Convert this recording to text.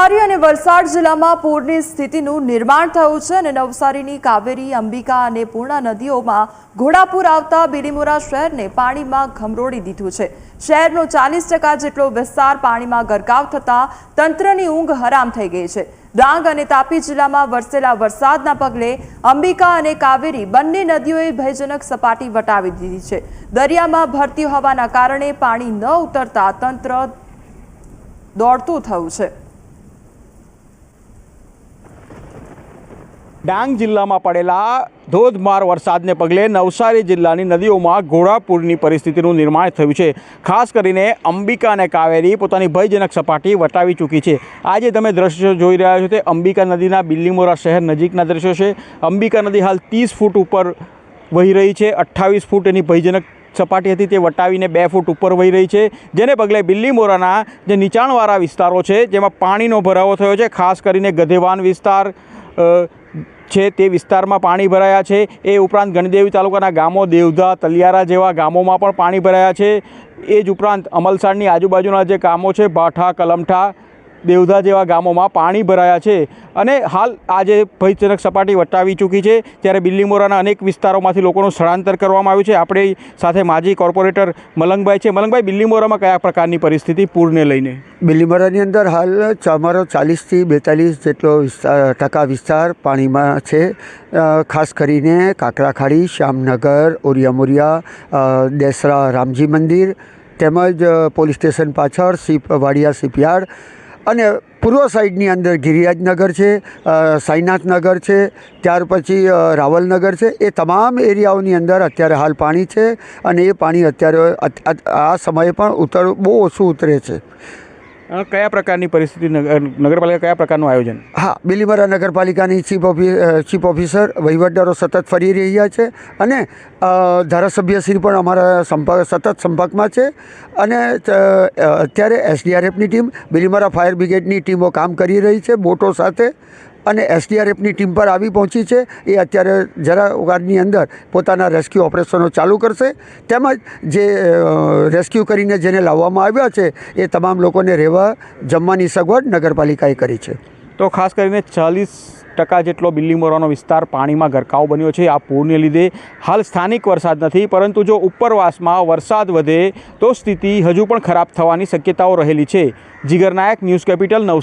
નવસારી અને વલસાડ જિલ્લામાં પૂરની સ્થિતિનું નિર્માણ થયું છે અને નવસારીની કાવેરી, અંબિકા અને પૂર્ણા નદીઓમાં ઘોડાપૂર આવતા બિલીમોરા શહેરને પાણીમાં ઘમરોળી દીધું છે। શહેરનો 40% જેટલો વિસ્તાર પાણીમાં ગરકાવ થતા તંત્રની ઊંઘ હરામ થઈ ગઈ છે। ડાંગ અને તાપી જિલ્લામાં વરસેલા વરસાદના પગલે અંબિકા અને કાવેરી બંને નદીઓએ ભયજનક સપાટી વટાવી દીધી છે। દરિયામાં ભરતી હોવાના કારણે પાણી ન ઉતરતા તંત્ર દોડતું થયું છે। ડાંગ જિલ્લામાં પડેલા ધોધમાર વરસાદને પગલે નવસારી જિલ્લાની નદીઓમાં ઘોડાપૂરની પરિસ્થિતિનું નિર્માણ થયું છે। ખાસ કરીને અંબિકા અને કાવેરી પોતાની ભયજનક સપાટી વટાવી ચૂકી છે। આજે તમે દ્રશ્યો જોઈ રહ્યા છો તે અંબિકા નદીના બિલીમોરા શહેર નજીકના દ્રશ્યો છે। અંબિકા નદી હાલ 30 ફૂટ ઉપર વહી રહી છે। 28 ફૂટ એની ભયજનક સપાટી હતી તે વટાવીને 2 ફૂટ ઉપર વહી રહી છે, જેને પગલે બિલીમોરાના જે નીચાણવાળા વિસ્તારો છે જેમાં પાણીનો ભરાવો થયો છે। ખાસ કરીને ગધેવાન વિસ્તાર છે તે વિસ્તારમાં પાણી ભરાયા છે। એ ઉપરાંત ગણદેવી તાલુકાના ગામો દેવધા, તલિયારા જેવા ગામોમાં પણ પાણી ભરાયા છે। એ જ ઉપરાંત અમલસાડની આજુબાજુના જે ગામો છે ભાઠા, કલમઠા, દેવધા જેવા ગામોમાં પાણી ભરાયા છે અને હાલ આજે ભયજનક સપાટી વટાવી ચૂકી છે, ત્યારે બિલીમોરાના અનેક વિસ્તારોમાંથી લોકોનું સ્થળાંતર કરવામાં આવ્યું છે। આપણે સાથે માજી કોર્પોરેટર મલંગભાઈ છે। મલંગભાઈ, બિલીમોરામાં કયા પ્રકારની પરિસ્થિતિ પૂરને લઈને? બિલીમોરાની અંદર હાલ અમારો 40 થી 42 જેટલો ટકા વિસ્તાર પાણીમાં છે। ખાસ કરીને કાકરાખાડી, શ્યામનગર, ઓરિયામોરિયા, દેસરા રામજી મંદિર તેમજ પોલીસ સ્ટેશન પાછળ વાડિયા શિપયાર્ડ અને પૂર્વ સાઈડની અંદર ગિરિરાજનગર છે, સાઈનાથનગર છે, ત્યાર પછી રાવલનગર છે। એ તમામ એરિયાઓની અંદર અત્યારે હાલ પાણી છે અને એ પાણી અત્યારે આ સમયે પણ બહુ ઓછું ઉતરે છે। કયા પ્રકારની પરિસ્થિતિ, નગરપાલિકા કયા પ્રકારનું આયોજન? હા, બિલીમોરા નગરપાલિકાની ચીફ ઓફિસર વહીવટદારો સતત ફરી રહ્યા છે અને ધારાસભ્યશ્રી પણ અમારા સતત સંપર્કમાં છે અને અત્યારે એસડીઆરએફની ટીમ, બિલીમોરા ફાયર બ્રિગેડની ટીમો કામ કરી રહી છે બોટો સાથે અને એસડીઆરએફની ટીમ પર આવી પહોંચી છે। એ અત્યારે જરા વારની અંદર પોતાના રેસ્ક્યુ ઓપરેશનો ચાલુ કરશે, તેમજ જે રેસ્ક્યુ કરીને જેને લાવવામાં આવ્યા છે એ તમામ લોકોને રહેવા જમવાની સગવડ નગરપાલિકાએ કરી છે। તો ખાસ કરીને 40% જેટલો બિલીમોરાનો વિસ્તાર પાણીમાં ગરકાવ બન્યો છે આ પૂરને લીધે। હાલ સ્થાનિક વરસાદ નથી, પરંતુ જો ઉપરવાસમાં વરસાદ વધે તો સ્થિતિ હજુ પણ ખરાબ થવાની શક્યતાઓ રહેલી છે। જીગર નાયક, ન્યૂઝ કેપિટલ, નવસારી।